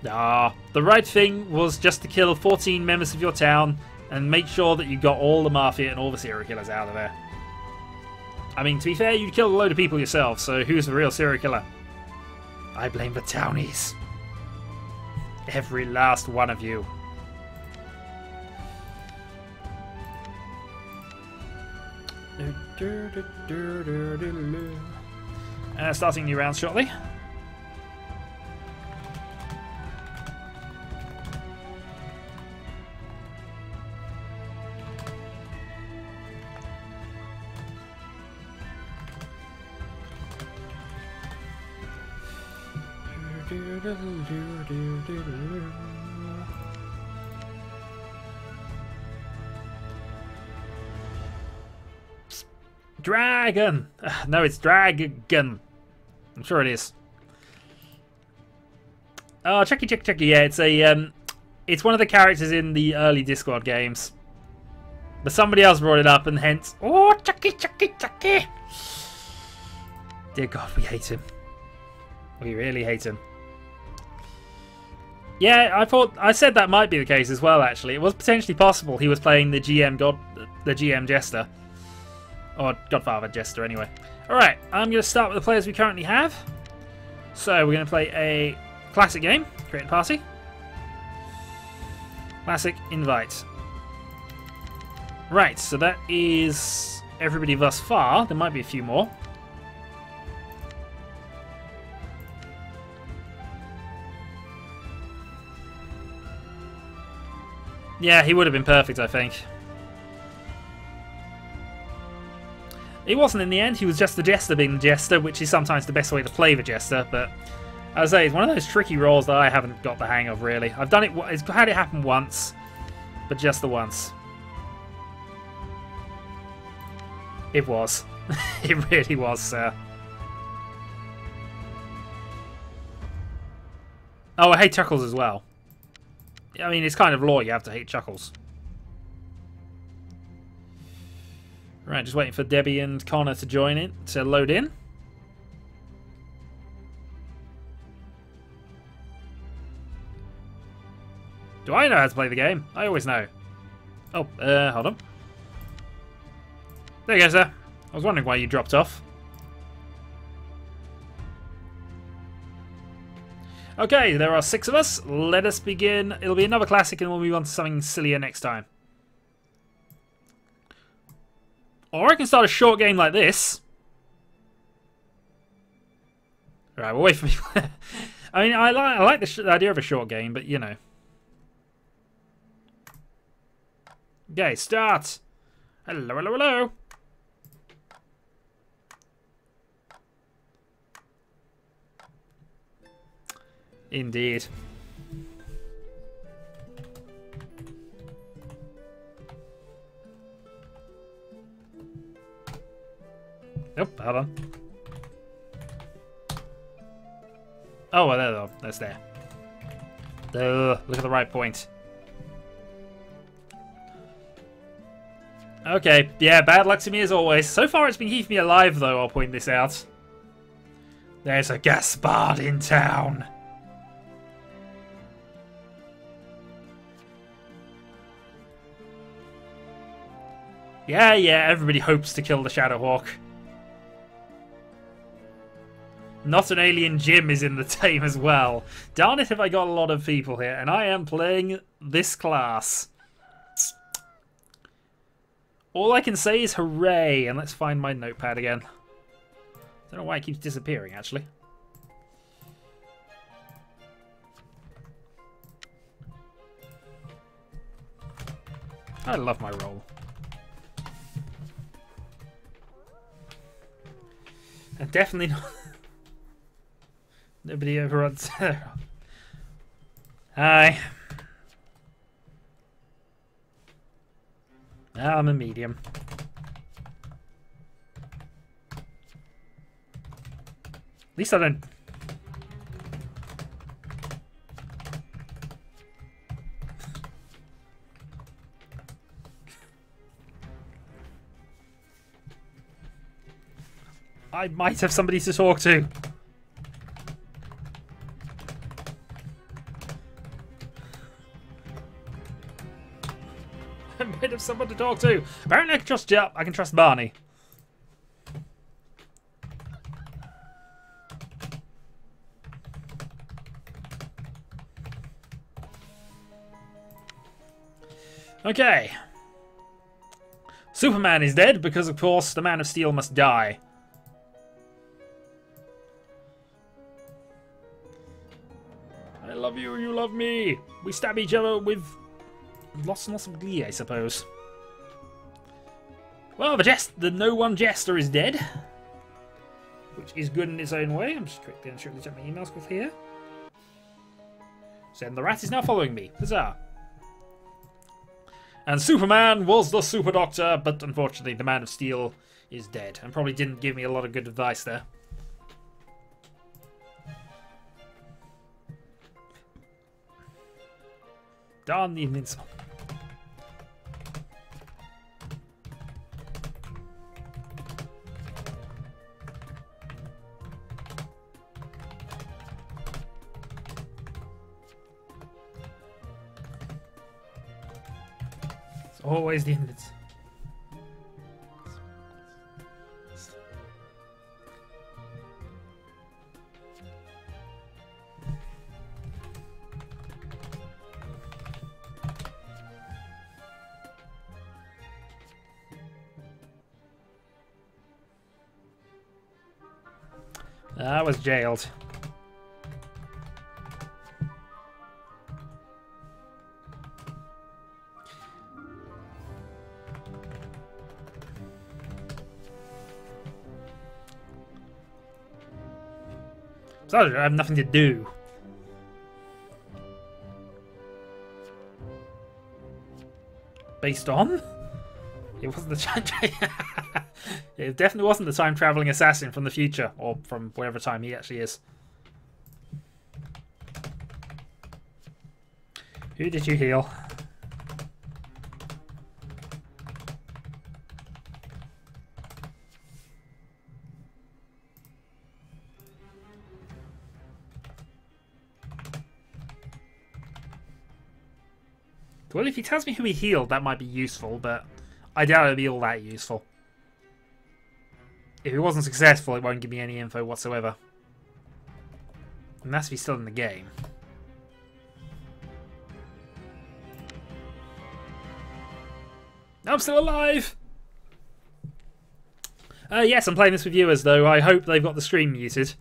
Ah, the right thing was just to kill 14 members of your town and make sure that you got all the mafia and all the serial killers out of there. I mean, to be fair, you killed a load of people yourself, so who's the real serial killer? I blame the townies. Every last one of you. Starting new rounds shortly. Dragon! No, it's Dragon. I'm sure it is. Oh, Chucky. Yeah, it's one of the characters in the early Discord games. But somebody else brought it up, and hence, oh, Chucky. Dear God, we hate him. We really hate him. Yeah, I said that might be the case as well. Actually, it was potentially possible he was playing the GM Jester. Or Godfather Jester, anyway. Alright, I'm going to start with the players we currently have. So, we're going to play a classic game. Create a party. Classic, invite. Right, so that is everybody thus far. There might be a few more. Yeah, he would have been perfect, I think. He wasn't in the end, he was just the Jester being the Jester, which is sometimes the best way to play the Jester, but as I say, it's one of those tricky roles that I haven't got the hang of, really. I've done it, I've had it happen once, but just the once. It was. It really was, sir. Oh, I hate Chuckles as well. I mean, it's kind of law, you have to hate Chuckles. Right, just waiting for Debbie and Connor to join in, to load in. Do I know how to play the game? I always know. Oh, hold on. There you go, sir. I was wondering why you dropped off. Okay, there are 6 of us. Let us begin. It'll be another classic and we'll move on to something sillier next time. Or I can start a short game like this. Right, we'll wait for people. I mean, I like the idea of a short game, but you know. Okay, start. Hello, hello, hello. Indeed. Nope, hold on. Oh, well, there though. That's there. Look at the right point. Okay, yeah, bad luck to me as always. So far it's been keeping me alive though, I'll point this out. There's a Gaspard in town. Yeah, everybody hopes to kill the Shadowhawk. Not an alien Jim is in the team as well. Darn it if I got a lot of people here. And I am playing this class. All I can say is hooray. And let's find my notepad again. Don't know why it keeps disappearing, actually. I love my role. And definitely not... Nobody overruns. Hi. I'm a medium. At least I don't... I might have somebody to talk to. I might have someone to talk to. Apparently I can trust Jup. I can trust Barney. Okay. Superman is dead because, of course, the Man of Steel must die. I love you, you love me. We stab each other with lots and lots of glee, I suppose. Well, the no one jester is dead, which is good in its own way. I'm just quickly check my emails quickly here. So the rat is now following me. Huzzah! And Superman was the Super Doctor, but unfortunately the Man of Steel is dead. And probably didn't give me a lot of good advice there. Darn the Invincible. It's always the Invincible. I was jailed. So I have nothing to do. Based on? It wasn't the time. It definitely wasn't the time-traveling assassin from the future, or from wherever time he actually is. Who did you heal? Well, if he tells me who he healed, that might be useful, but I doubt it'll be all that useful. If it wasn't successful, it won't give me any info whatsoever. Unless he's still in the game. I'm still alive! Yes, I'm playing this with viewers, though. I hope they've got the stream muted.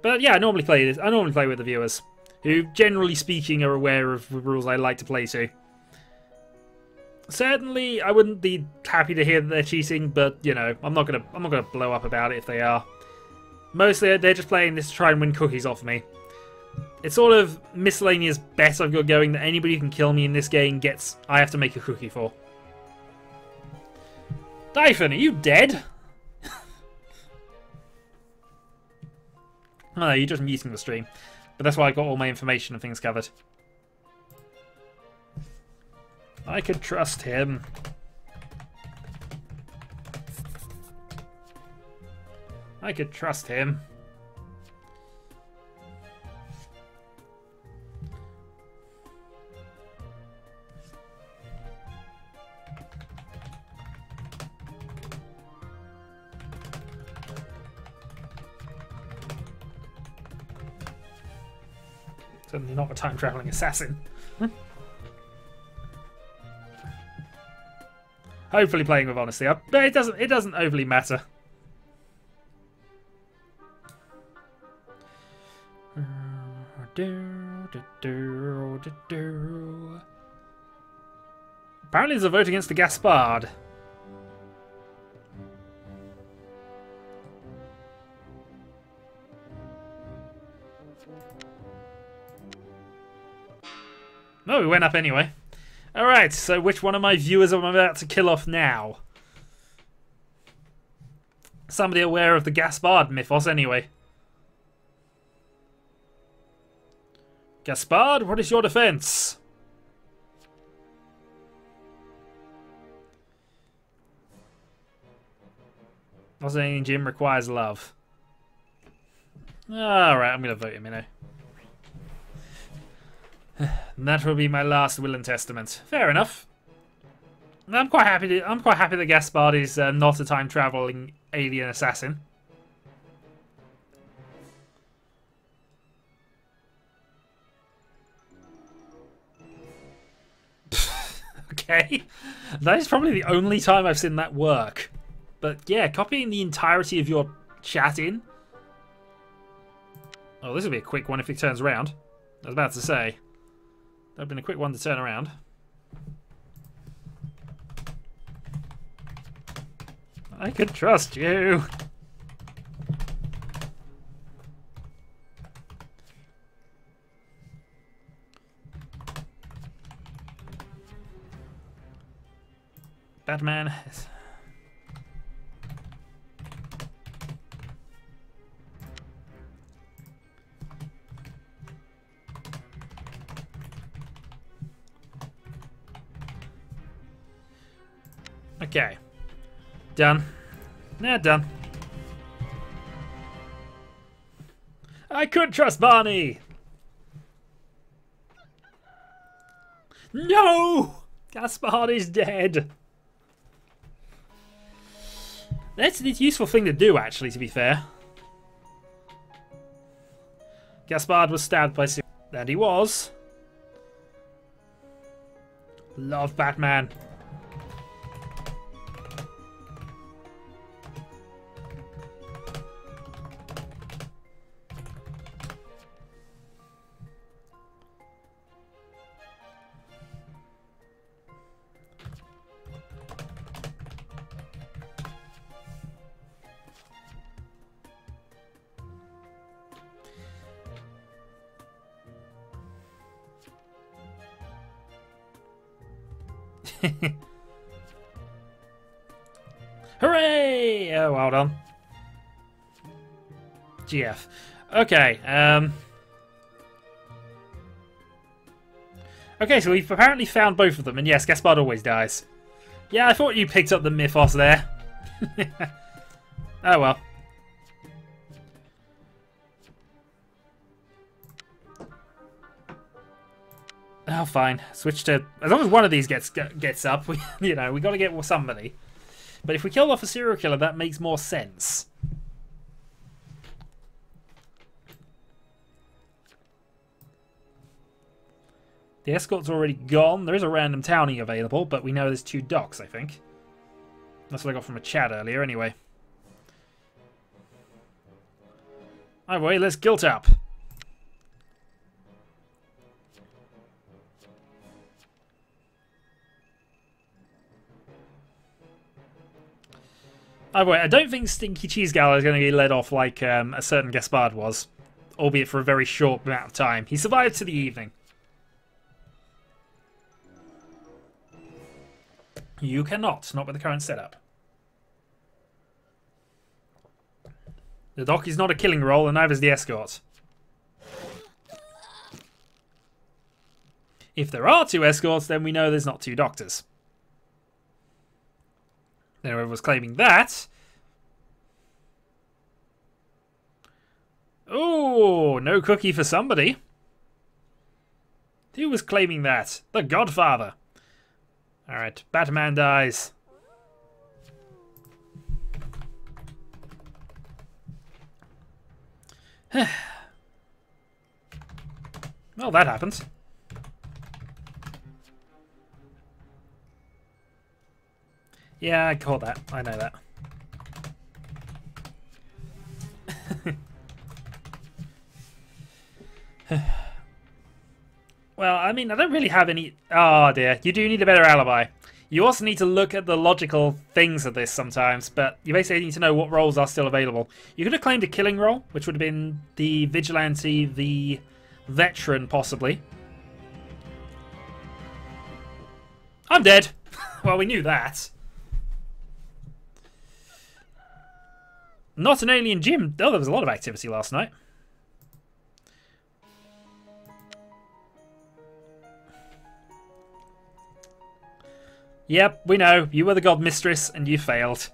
But yeah, I normally play this. I normally play with the viewers, who, generally speaking, are aware of the rules I like to play to. Certainly, I wouldn't be happy to hear that they're cheating, but you know, I'm not gonna blow up about it if they are. Mostly, they're just playing this to try and win cookies off me. It's sort of miscellaneous bet I've got going that anybody who can kill me in this game gets. I have to make a cookie for. Dyphon, are you dead? Oh, no, you're just muting the stream. But that's why I got all my information and things covered. I could trust him. I could trust him. Certainly not a time-traveling assassin. Hopefully playing with honesty, but it doesn't overly matter. Apparently there's a vote against the Gaspard. No, we went up anyway. Alright, so which one of my viewers am I about to kill off now? Somebody aware of the Gaspard mythos anyway. Gaspard, what is your defense? Not saying Jim requires love. Alright, I'm going to vote him, you know. That will be my last will and testament. Fair enough. I'm quite happy that Gaspard is not a time traveling alien assassin. Okay, that is probably the only time I've seen that work. But yeah, copying the entirety of your chat in. Oh, this will be a quick one if it turns around. I was about to say. That would have been a quick one to turn around. I could trust you. Batman. Okay. Done. Yeah, done. I could trust Barney! No! Gaspard is dead! That's a useful thing to do, actually, to be fair. Gaspard was stabbed by... And he was. Love Batman. Hooray! Oh, well done. GF. Okay, okay, so we've apparently found both of them, and yes, Gaspard always dies. Yeah, I thought you picked up the mythos there. Oh well. Oh, fine. Switch to... As long as one of these gets up, we got to get somebody. But if we kill off a serial killer, that makes more sense. The escort's already gone. There is a random townie available, but we know there's 2 docks, I think. That's what I got from a chat earlier, anyway. Anyway, let's guilt up. I don't think Stinky Cheese Gala is going to be led off like a certain Gaspard was, albeit for a very short amount of time. He survived to the evening. You cannot, not with the current setup. The dock is not a killing role, and neither is the escort. If there are 2 escorts, then we know there's not 2 doctors. Whoever was claiming that. Oh, no cookie for somebody. Who was claiming that? The Godfather. Alright, Batman dies. Well, that happens. Yeah, I caught that. I know that. Well, I mean, I don't really have any... Oh, dear. You do need a better alibi. You also need to look at the logical things of this sometimes, but you basically need to know what roles are still available. You could have claimed a killing role, which would have been the vigilante, the veteran, possibly. I'm dead. Well, we knew that. Not an alien gym. Oh, there was a lot of activity last night. Yep, we know. You were the god mistress and you failed.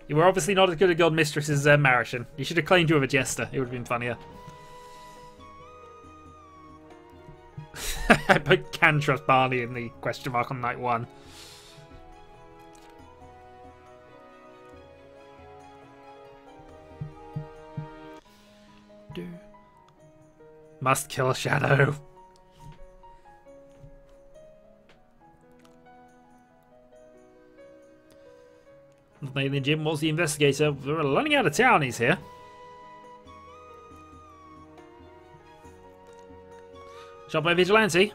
You were obviously not as good a god mistress as Maritian. You should have claimed you were a jester. It would have been funnier. I put can trust Barney in the question mark on night 1. Must kill Shadow. Nathan Jim was the investigator. We're running out of townies here. Shot by Vigilante.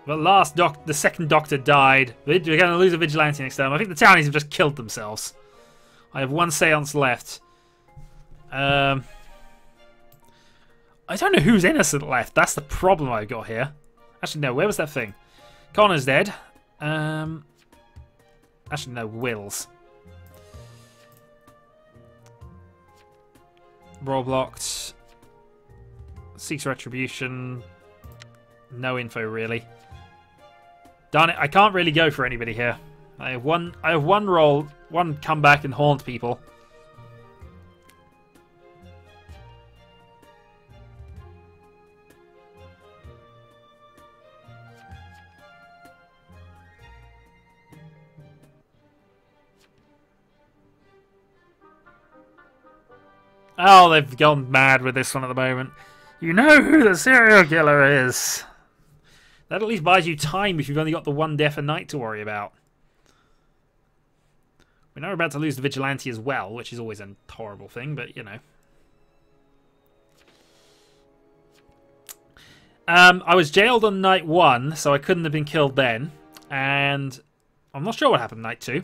The second Doctor died. We're going to lose a Vigilante next time. I think the townies have just killed themselves. I have 1 seance left. I don't know who's innocent left. That's the problem I've got here. Actually, no. Where was that thing? Connor's dead. Actually, no. Will's. Roll blocked. Seeks retribution. No info really. Darn it! I can't really go for anybody here. I have one roll. One come back and haunt people. Oh, they've gone mad with this one at the moment. You know who the serial killer is. That at least buys you time if you've only got the 1 death a night to worry about. We know we're about to lose the Vigilante as well, which is always a horrible thing, but you know. I was jailed on night 1, so I couldn't have been killed then. And I'm not sure what happened night 2.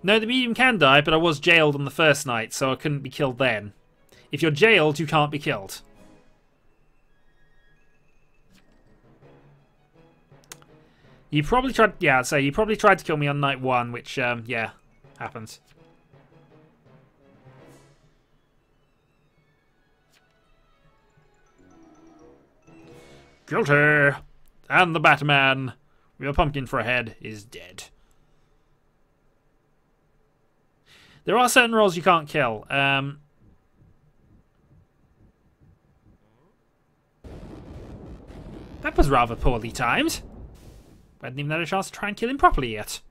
No, the medium can die, but I was jailed on the first night, so I couldn't be killed then. If you're jailed, you can't be killed. You probably tried... Yeah, so you probably tried to kill me on night 1, which, yeah, happens. Guilty! And the Batman, your pumpkin for a head, is dead. There are certain roles you can't kill. That was rather poorly timed. I hadn't even had a chance to try and kill him properly yet.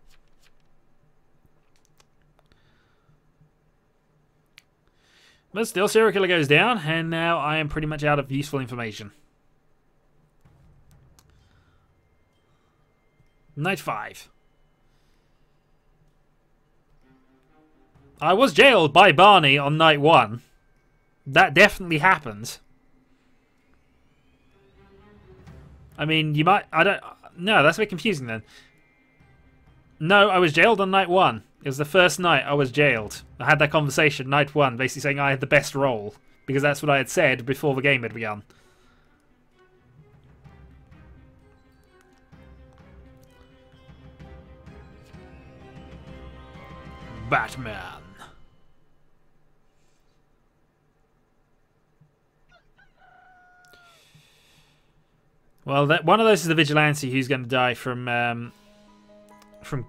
But still, serial killer goes down, and now I am pretty much out of useful information. Night 5. I was jailed by Barney on night 1. That definitely happened. I mean, you might... I don't... No, that's a bit confusing then. No, I was jailed on night 1. It was the first night I was jailed. I had that conversation, night 1, basically saying I had the best role. Because that's what I had said before the game had begun. Batman. Well, one of those is the Vigilante who's going to die from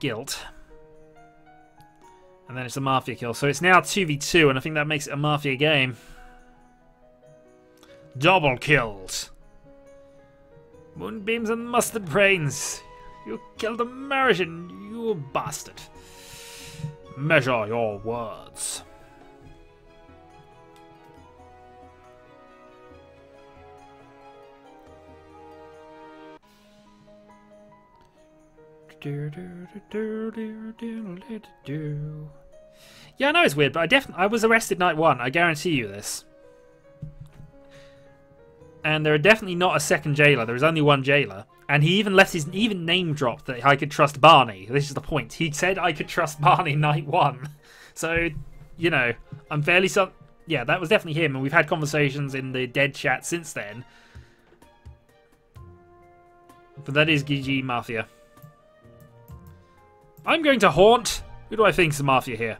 guilt. And then it's a Mafia kill. So it's now 2v2, and I think that makes it a Mafia game. Double kills. Moonbeams and mustard brains. You killed a American, you bastard. Measure your words. Yeah, I know it's weird, but I was arrested night 1. I guarantee you this. And there are definitely not a second jailer. There is only 1 jailer. And he even name dropped that I could trust Barney. This is the point. He said I could trust Barney night 1. So, you know, I'm fairly yeah, that was definitely him. And we've had conversations in the dead chat since then. But that is GG Mafia. I'm going to haunt. Who do I think's the Mafia here?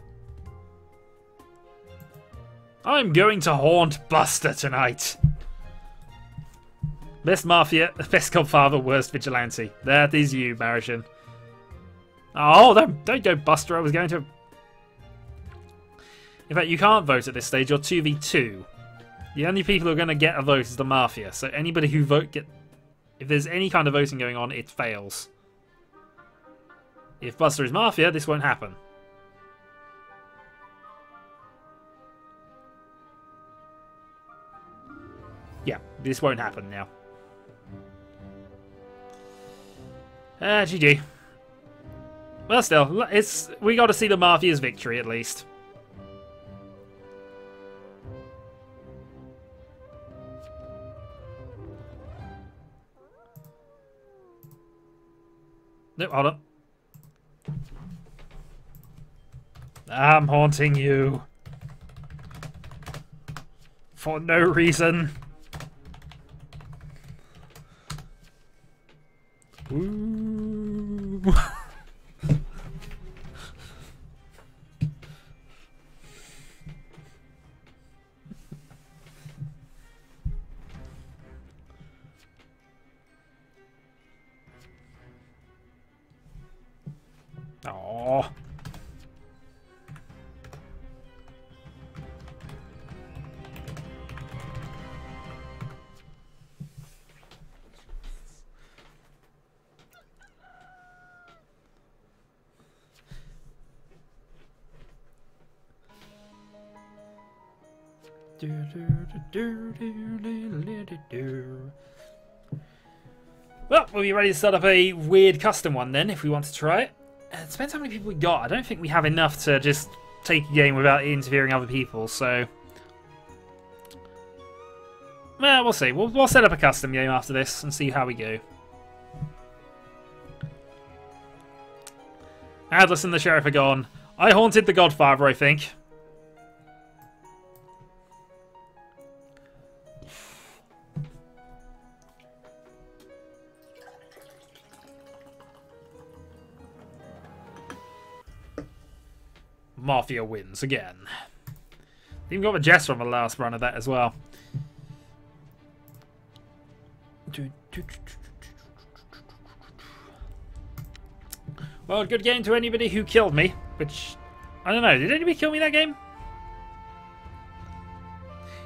I'm going to haunt Buster tonight. Best Mafia, best Godfather, worst Vigilante. That is you, Marishan. Oh, don't go Buster. I was going to... In fact, you can't vote at this stage. You're 2v2. The only people who are going to get a vote is the Mafia. So anybody who if there's any kind of voting going on, it fails. If Buster is Mafia, this won't happen. Yeah, this won't happen now. GG. Well, still, we got to see the Mafia's victory at least. No, hold on. I'm haunting you. For no reason. Ooh. Aww. Well, we'll be ready to start up a weird custom one then, if we want to try it. It depends how many people we got. I don't think we have enough to just take a game without interviewing other people, so... Well, we'll see. We'll set up a custom game after this and see how we go. Atlas and the Sheriff are gone. I haunted the Godfather, I think. Mafia wins again. Even got the Jester on the last run of that as well. Well, good game to anybody who killed me, which, I don't know, did anybody kill me that game?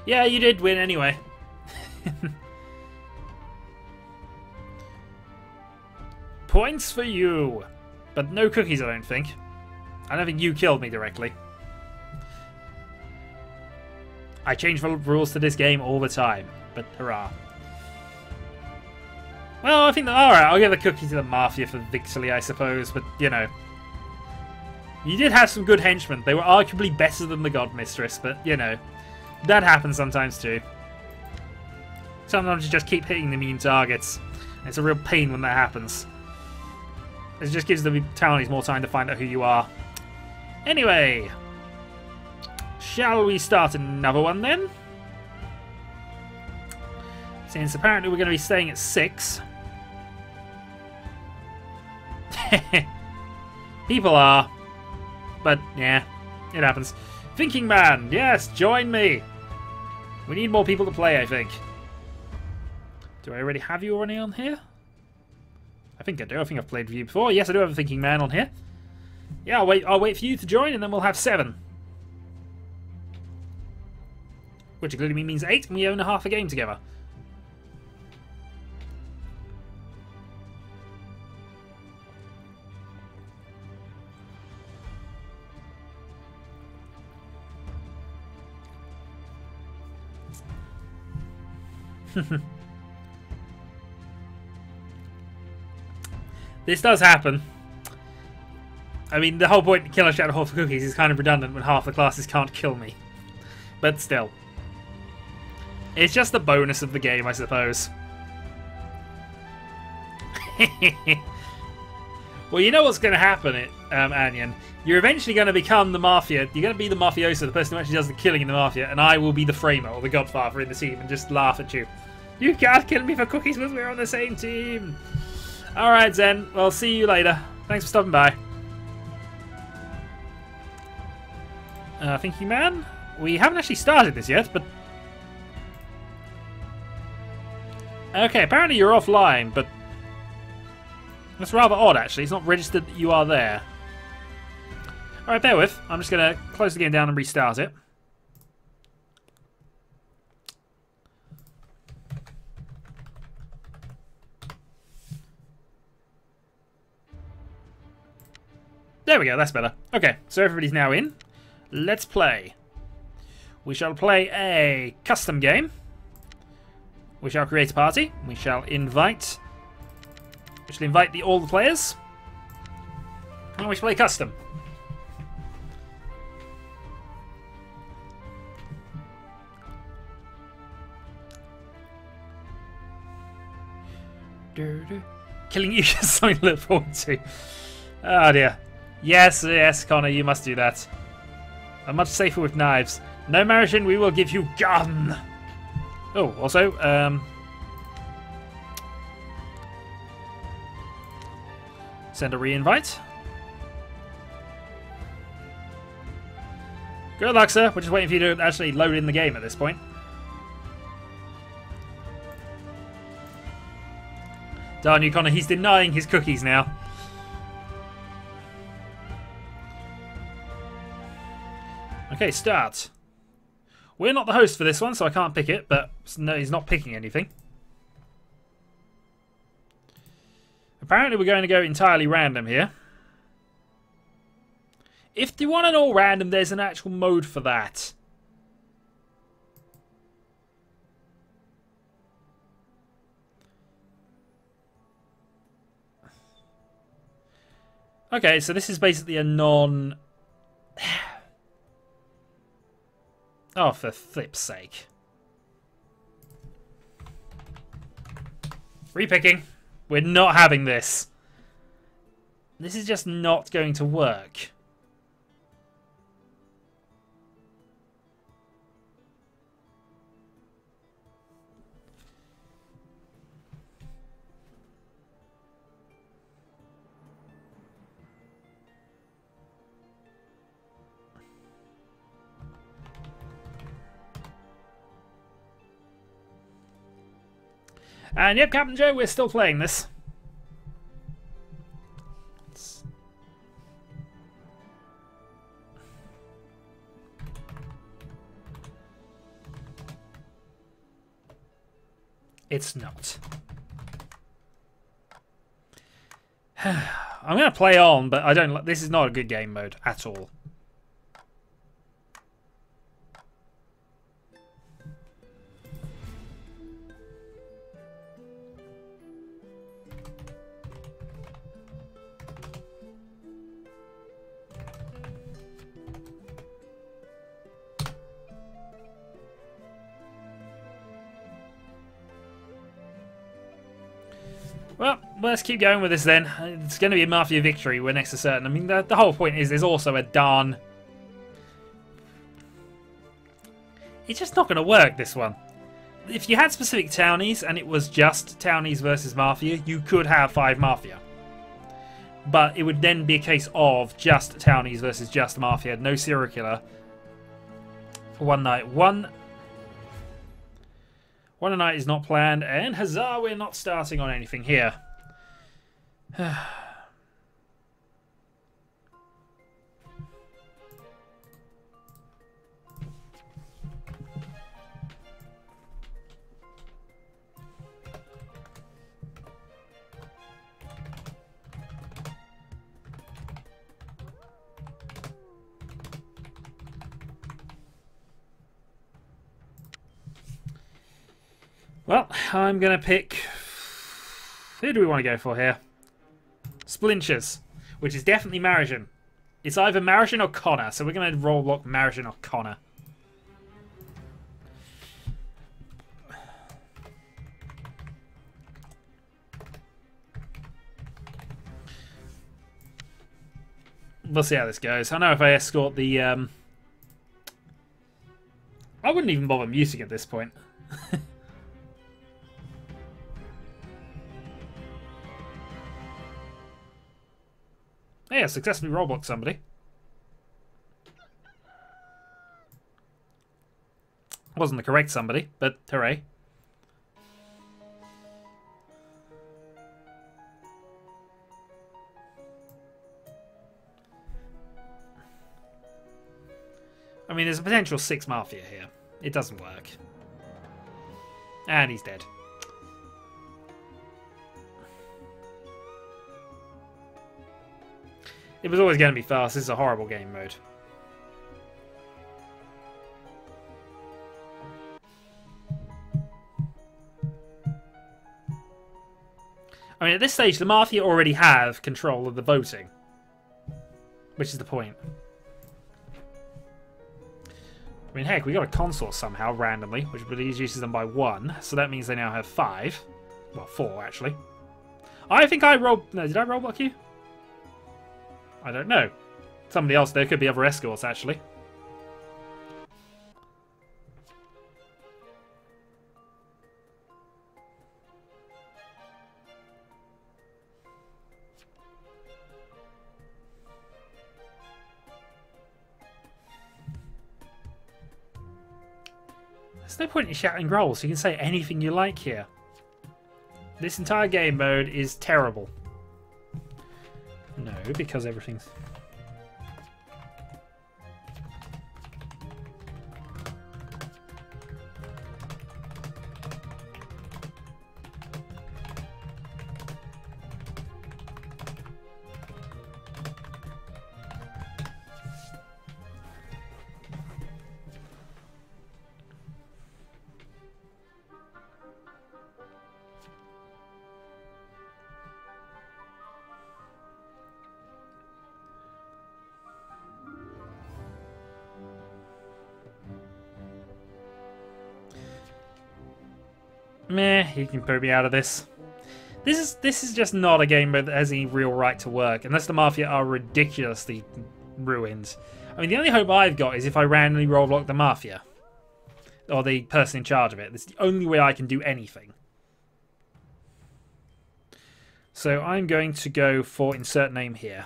Yeah, you did win anyway. Points for you, but no cookies, I don't think. I don't think you killed me directly. I change the rules to this game all the time, but hurrah. Well, I think that, alright, I'll give the cookie to the Mafia for victory, I suppose, but, you know. You did have some good henchmen. They were arguably better than the God Mistress, but, you know. That happens sometimes too. Sometimes you just keep hitting the mean targets. It's a real pain when that happens. It just gives the townies more time to find out who you are. Anyway, shall we start another one then? Since apparently we're going to be staying at 6. People are. But, yeah, it happens. Thinking Man, yes, join me. We need more people to play, I think. Do I already have you already on here? I think I do. I think I've played with you before. Yes, I do have a Thinking Man on here. Yeah, I'll wait for you to join, and then we'll have 7. Which including means 8, and we own half a game together. This does happen. I mean, the whole point to kill a Shadowhawk for cookies is kind of redundant when half the classes can't kill me. But still. It's just the bonus of the game, I suppose. Well, you know what's going to happen, Anyan. You're eventually going to become the Mafia. You're going to be the Mafioso, the person who actually does the killing in the Mafia, and I will be the Framer, or the Godfather in the team, and just laugh at you. You can't kill me for cookies because we're on the same team. Alright, Zen. Well, see you later. Thanks for stopping by. Thinking Man? We haven't actually started this yet, but... Okay, apparently you're offline, but... That's rather odd, actually. It's not registered that you are there. Alright, bear with. I'm just going to close the game down and restart it. There we go, that's better. Okay, so everybody's now in. Let's play. We shall play a custom game. We shall create a party. We shall invite... all the players. And we shall play custom. Killing you is something to look forward to. Oh dear. Yes, yes, Connor, you must do that. I'm much safer with knives. No, Maritian, we will give you gun. Oh, also, send a re-invite. Good luck, sir. We're just waiting for you to actually load in the game at this point. Darn you, Connor. He's denying his cookies now. Okay, start. We're not the host for this one, so I can't pick it, but no, he's not picking anything. Apparently we're going to go entirely random here. If you want an all random, there's an actual mode for that. Okay, so this is basically a non... Oh, for flip's sake. Repicking. We're not having this. This is just not going to work. And yep, Captain Joe, we're still playing this. It's not. I'm going to play on, but I don't. This is not a good game mode at all. Well, let's keep going with this then. It's going to be a Mafia victory, we're next to certain. I mean, the whole point is there's also a darn... It's just not going to work, this one. If you had specific townies and it was just townies versus Mafia, you could have 5 Mafia. But it would then be a case of just townies versus just Mafia, no serial killer. For one night. One a night is not planned, and huzzah, we're not starting on anything here. Well, I'm going to pick... Who do we want to go for here? Splinchers, which is definitely Maritian. It's either Maritian or Connor, so we're going to roll block Maritian or Connor. We'll see how this goes. I know if I escort the... I wouldn't even bother muting at this point. Yeah, successfully rollblocked somebody. Wasn't the correct somebody, but hooray. I mean, there's a potential 6 Mafia here. It doesn't work. And he's dead. It was always going to be fast. This is a horrible game mode. I mean, at this stage, the Mafia already have control of the voting. Which is the point. I mean, heck, we got a consort somehow, randomly, which reduces them by 1. So that means they now have 5. Well, 4, actually. I think I rolled... No, did I roll block you? I don't know. Somebody else. There could be other escorts, actually. There's no point in shouting rolls. You can say anything you like here. This entire game mode is terrible. No, because everything's... Meh, you can put me out of this. This is just not a game mode that has any real right to work, unless the Mafia are ridiculously ruined. I mean, the only hope I've got is if I randomly roll block the Mafia. Or the person in charge of it. That's the only way I can do anything. So I'm going to go for insert name here.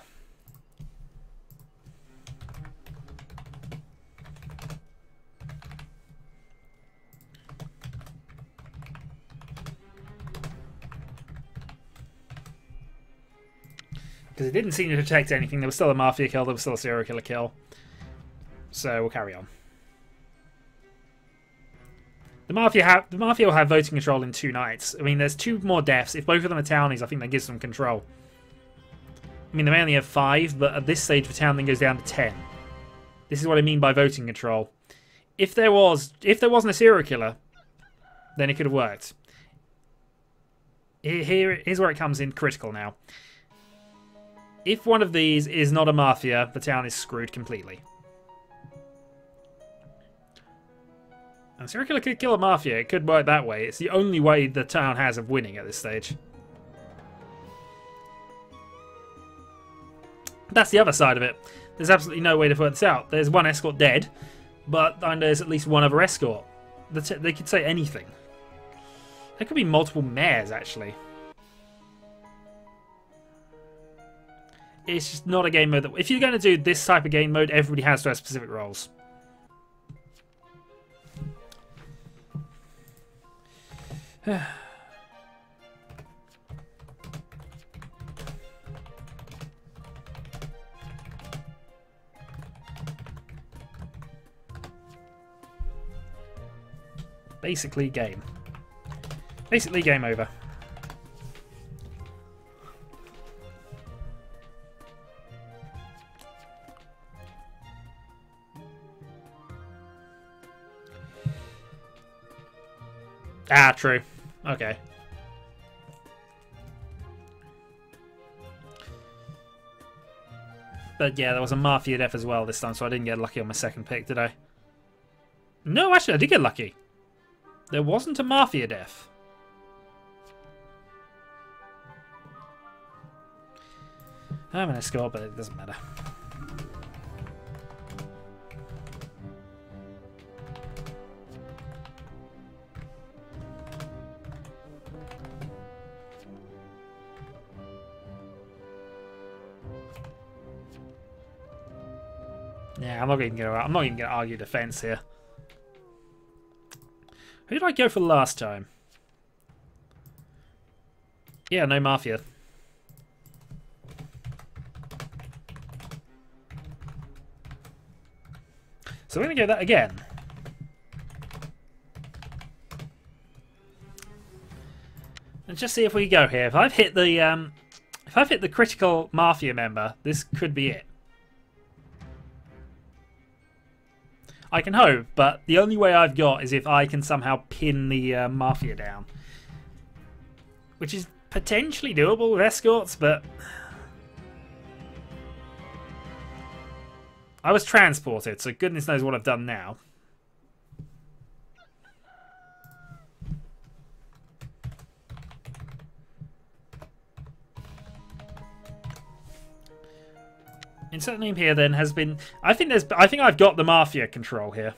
Because it didn't seem to detect anything. There was still a Mafia kill. There was still a serial killer kill. So we'll carry on. The Mafia will have voting control in 2 nights. I mean, there's 2 more deaths. If both of them are townies, I think that gives them control. I mean, they may only have 5, but at this stage, the town then goes down to 10. This is what I mean by voting control. If there wasn't a serial killer, then it could have worked. Here's where it comes in critical now. If one of these is not a Mafia, the town is screwed completely. And serial killer could kill a Mafia. It could work that way. It's the only way the town has of winning at this stage. That's the other side of it. There's absolutely no way to work this out. There's 1 escort dead, but there's at least 1 other escort. They could say anything. There could be multiple mayors, actually. It's just not a game mode that... If you're going to do this type of game mode, everybody has to have specific roles. Basically game. Basically game over. Ah, true. Okay. But yeah, there was a Mafia death as well this time, so I didn't get lucky on my second pick, did I? No, actually, I did get lucky. There wasn't a Mafia death. I'm going to score, but it doesn't matter. Yeah, I'm not even going to argue defense here. Who did I go for last time? Yeah, no Mafia. So we're going to go that again. Let's just see if we go here. If I've hit If I fit the critical Mafia member, this could be it. I can hope, but the only way I've got is if I can somehow pin the Mafia down. Which is potentially doable with escorts, but... I was transported, so goodness knows what I've done now. Insert name here then has been... I think I've got the Mafia control here.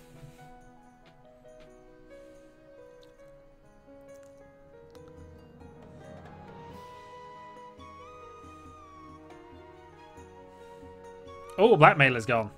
Oh, Blackmailer's gone.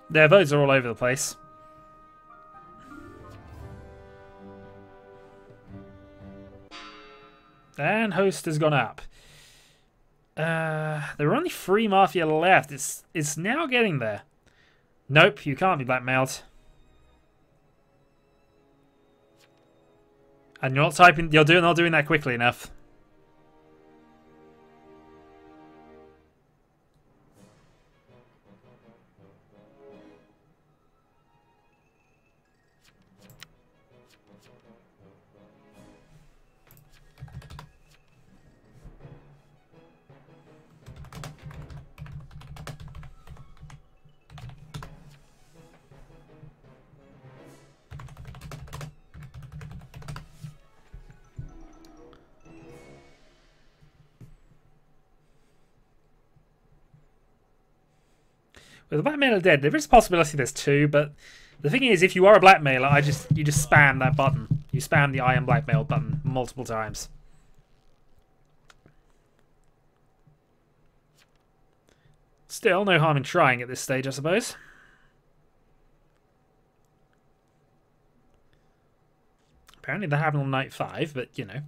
Their votes are all over the place. And host has gone up. There are only 3 Mafia left. It's now getting there. Nope, you can't be blackmailed. And you're not typing. You're not doing that quickly enough. With the blackmailer dead, there is a possibility there's 2, but the thing is, if you are a blackmailer, you just spam that button. You spam the I am blackmailed button multiple times. Still, no harm in trying at this stage, I suppose. Apparently that happened on night 5, but you know.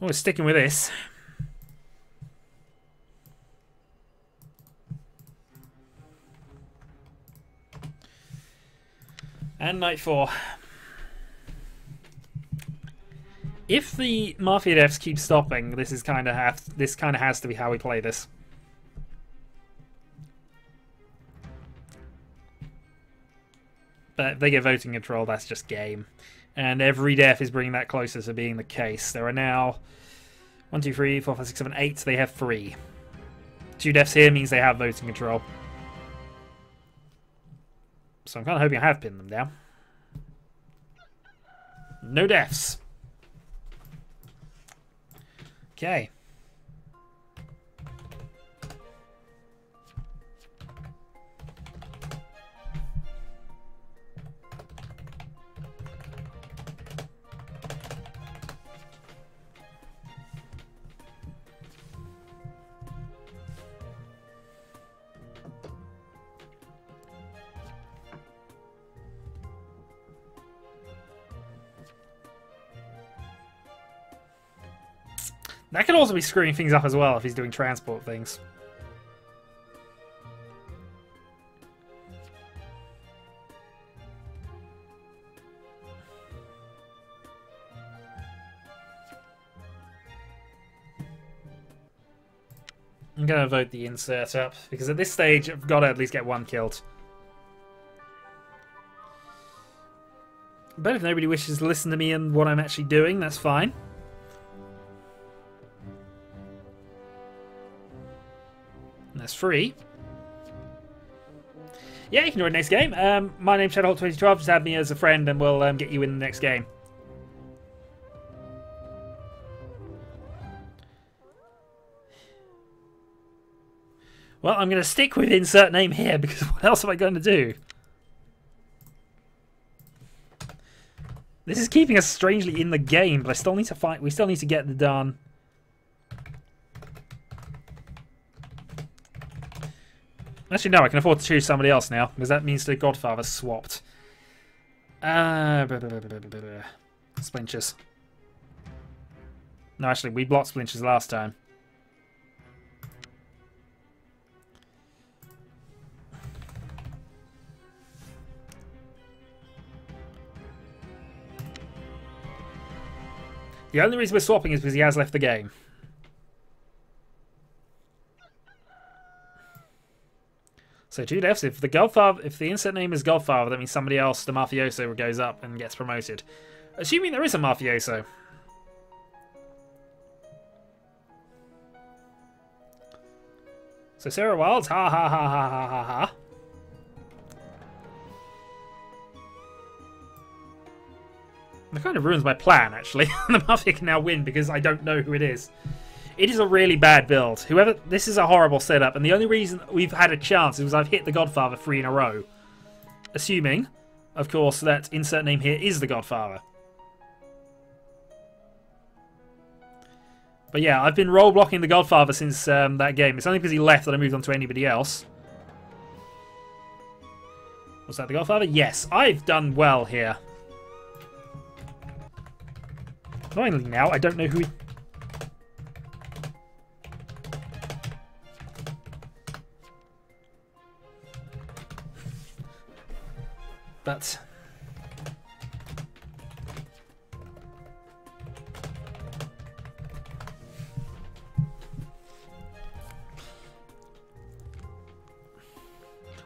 Oh, we're sticking with this. And night 4. If the Mafia devs keep stopping, this kind of has to be how we play this. But if they get voting control, that's just game. And every death is bringing that closer to being the case. There are now 1, 2, 3, 4, 5, 6, 7, 8. They have 3. 2 deaths here means they have voting control. So I'm kind of hoping I have pinned them down. No deaths. Okay. That could also be screwing things up as well if he's doing transport things. I'm going to vote the insert up, because at this stage I've got to at least get 1 killed. But if nobody wishes to listen to me and what I'm actually doing, that's fine. And that's free. Yeah, you can join the next game. My name's Shadowhawk2012. Just add me as a friend and we'll get you in the next game. Well, I'm going to stick with insert name here because what else am I going to do? This is keeping us strangely in the game, but I still need to fight. We still need to get the done. Actually, no, I can afford to choose somebody else now because that means the Godfather swapped. Splinters. No, actually, we blocked Splinters last time. The only reason we're swapping is because he has left the game. So 2 deaths. If the insert name is Godfather, that means somebody else, the mafioso, goes up and gets promoted. Assuming there is a mafioso. So Sarah Wilds, ha ha ha ha ha ha ha. That kind of ruins my plan, actually. The Mafia can now win because I don't know who it is. It is a really bad build. This is a horrible setup, and the only reason we've had a chance is because I've hit the Godfather 3 in a row. Assuming, of course, that insert name here is the Godfather. But yeah, I've been role blocking the Godfather since that game. It's only because he left that I moved on to anybody else. Was that the Godfather? Yes, I've done well here. Annoyingly now, I don't know who he... But...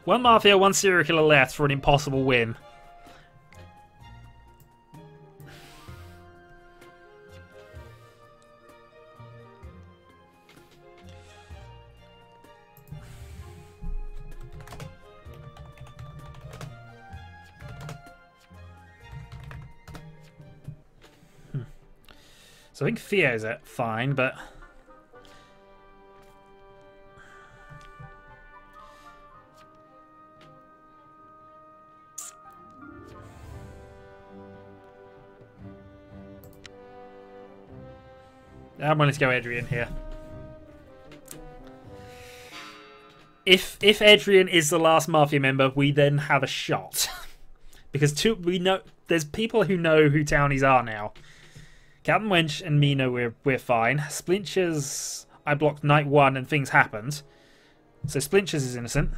one Mafia, one serial killer left for an impossible win. So I think Theo's fine, but... I'm willing to go Adrian here. If Adrian is the last Mafia member, we then have a shot. Because there's people who know who townies are now. Captain Wench and me know we're fine. Splinters, I blocked night 1 and things happened. So Splinters is innocent.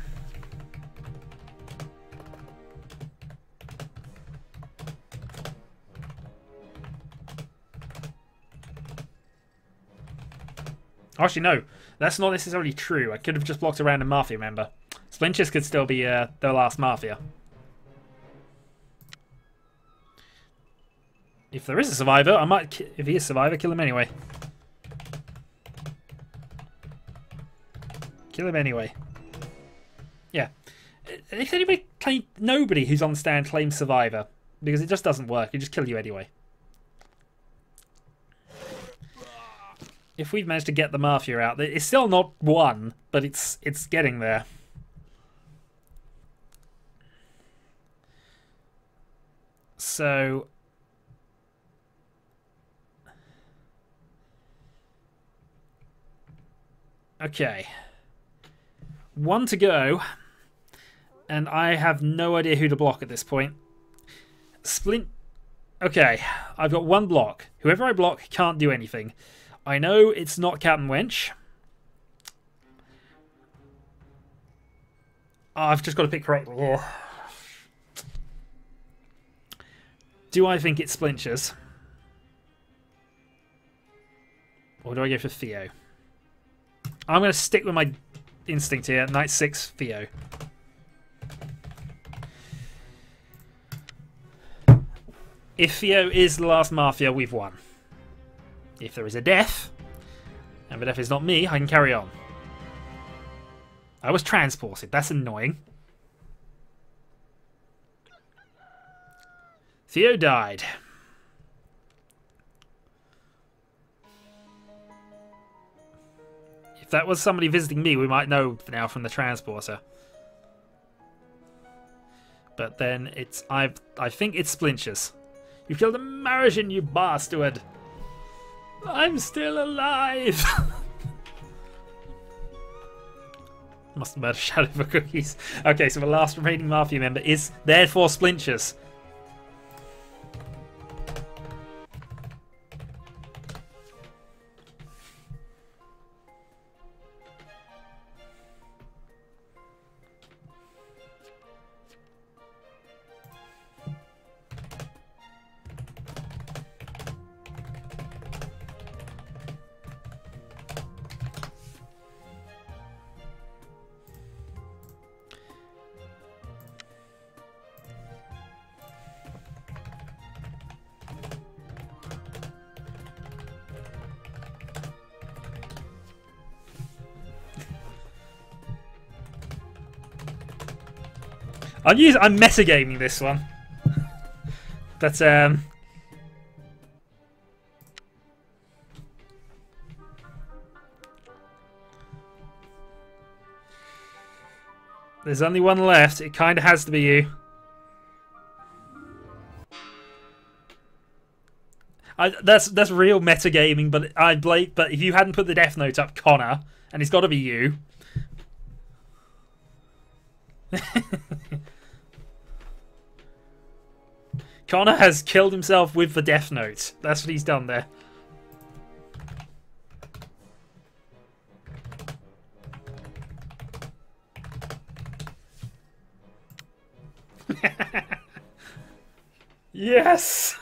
Actually, no. That's not necessarily true. I could have just blocked a random Mafia member. Splinters could still be the last Mafia. If there is a survivor, I might... If he is a survivor, kill him anyway. Kill him anyway. Yeah. If anybody... Nobody who's on the stand claims survivor. Because it just doesn't work. It just kill you anyway. If we've managed to get the Mafia out, it's still not won, but it's getting there. So... Okay. 1 to go. And I have no idea who to block at this point. Okay, I've got 1 block. Whoever I block can't do anything. I know it's not Captain Wench. Oh, I've just got to pick correctly here. Do I think it's Splinters? Or do I go for Theo? I'm going to stick with my instinct here. Night 6, Theo. If Theo is the last Mafia, we've won. If there is a death, and the death is not me, I can carry on. I was transported. That's annoying. Theo died. If that was somebody visiting me, we might know now from the transporter. But then it's... I think it's Splinchers. You killed a Martian, you bastard! I'm still alive! Must have murdered Shadow for cookies. Okay, so the last remaining Mafia member is therefore Splinchers. I'm metagaming this one. But there's only one left. It kind of has to be you. That's real metagaming, but but if you hadn't put the death note up, Connor, and it's got to be you. Connor has killed himself with the death note. That's what he's done there. Yes!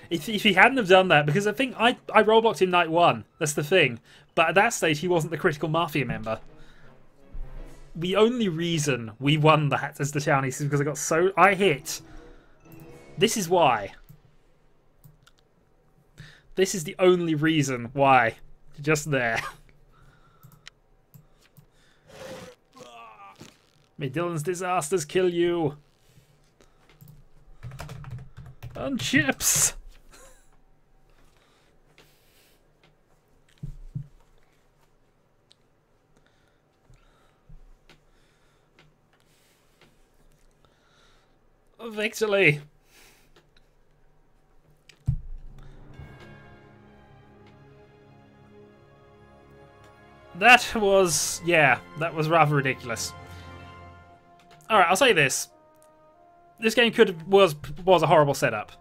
If he hadn't have done that, because I think I rollblocked him night 1. That's the thing. But at that stage, he wasn't the critical Mafia member. The only reason we won that as the townies is because I hit. This is why. This is the only reason why. Just there. May Dylan's disasters kill you. And chips. Victory! That was... yeah, that was rather ridiculous. Alright, I'll say this. This game was a horrible setup.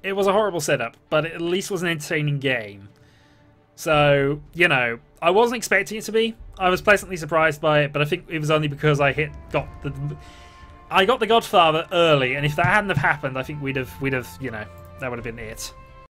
It was a horrible setup, but it at least was an entertaining game. So, you know, I wasn't expecting it to be. I was pleasantly surprised by it, but I think it was only because I got the Godfather early, and if that hadn't have happened, I think we'd have, you know, that would have been it.